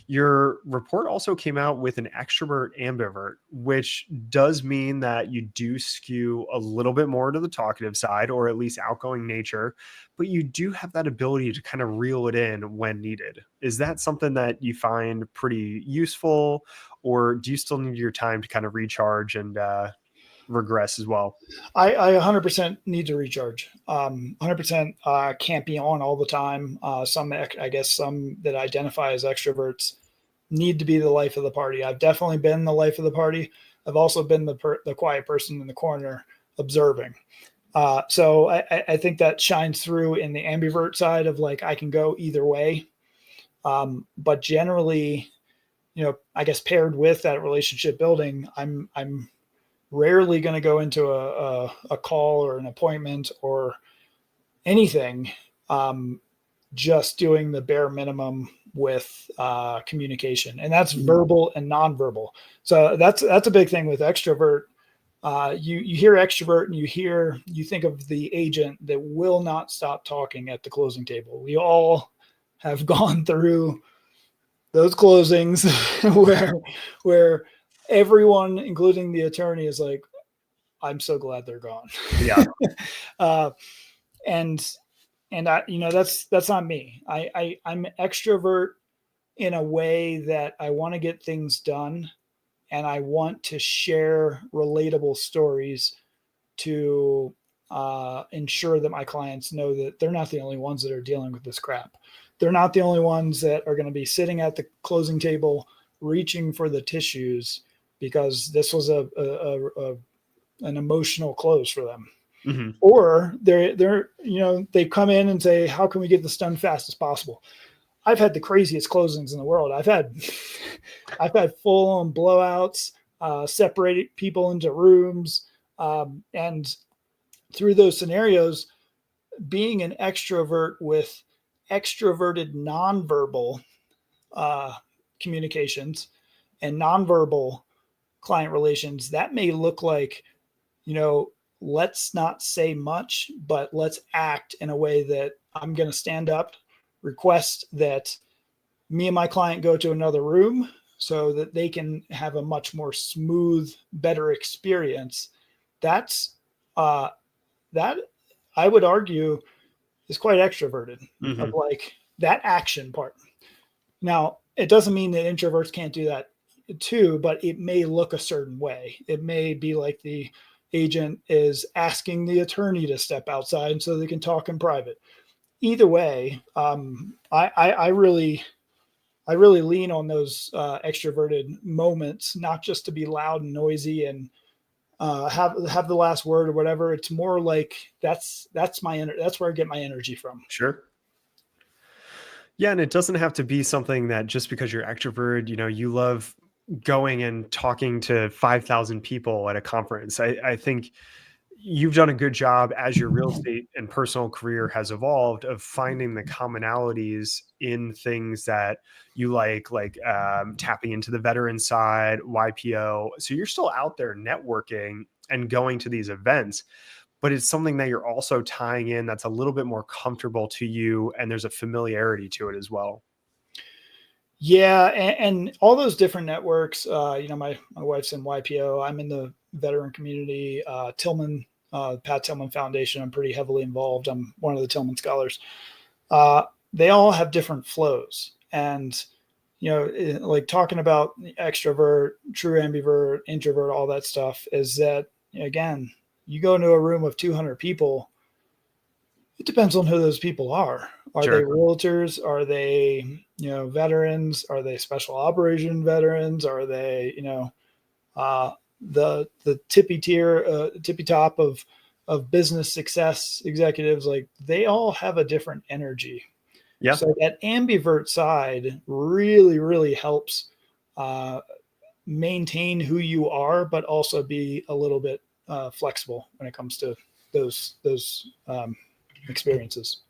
Your report also came out with an extrovert ambivert, which does mean that you do skew a little bit more to the talkative side, or at least outgoing nature, but you do have that ability to kind of reel it in when needed. Is that something that you find pretty useful, or do you still need your time to kind of recharge and regress as well? I 100% need to recharge. 100% can't be on all the time. I guess some that identify as extroverts need to be the life of the party. I've definitely been the life of the party. I've also been the quiet person in the corner observing. So I think that shines through in the ambivert side of like I can go either way. But generally, I guess paired with that relationship building, I'm rarely going to go into a call or an appointment or anything, just doing the bare minimum with communication, and that's verbal and nonverbal. So that's a big thing with extrovert. You hear extrovert and you think of the agent that will not stop talking at the closing table. We all have gone through those closings where everyone, including the attorney, is like, I'm so glad they're gone. Yeah. And that's not me. I'm extrovert in a way that I want to get things done, and I want to share relatable stories to ensure that my clients know that they're not the only ones that are dealing with this crap. They're not the only ones that are going to be sitting at the closing table reaching for the tissues because this was an emotional close for them. Mm-hmm. Or they come in and say, how can we get this done fast as possible? I've had the craziest closings in the world. I've had full on blowouts, separated people into rooms. And through those scenarios, being an extrovert with extroverted nonverbal communications and nonverbal client relations, that may look like, let's not say much, but let's act in a way that I'm going to stand up, request that me and my client go to another room so that they can have a much more smooth, better experience. That's that I would argue is quite extroverted, Mm-hmm. of like that action part. Now, it doesn't mean that introverts can't do that too, but it may look a certain way. It may be like the agent is asking the attorney to step outside so they can talk in private. Either way, I really lean on those extroverted moments, not just to be loud and noisy and have the last word or whatever. It's more like that's where I get my energy from. Sure. Yeah, and it doesn't have to be something that just because you're extrovert, you love going and talking to 5,000 people at a conference. I think you've done a good job as your real estate and personal career has evolved of finding the commonalities in things that you like tapping into the veteran side, YPO. So you're still out there networking and going to these events, but it's something that you're also tying in that's a little bit more comfortable to you, and there's a familiarity to it as well. Yeah, and all those different networks. My wife's in YPO. I'm in the veteran community. Pat Tillman Foundation. I'm pretty heavily involved. I'm one of the Tillman scholars. They all have different flows, and like talking about extrovert, true ambivert, introvert, all that stuff. Is that again? You go into a room of 200 people. It depends on who those people are. Are they Sure. realtors? Are they, veterans? Are they special operation veterans? Are they, the tippy top of business success executives? Like they all have a different energy. Yeah. So that ambivert side really, really helps maintain who you are, but also be a little bit flexible when it comes to those experiences.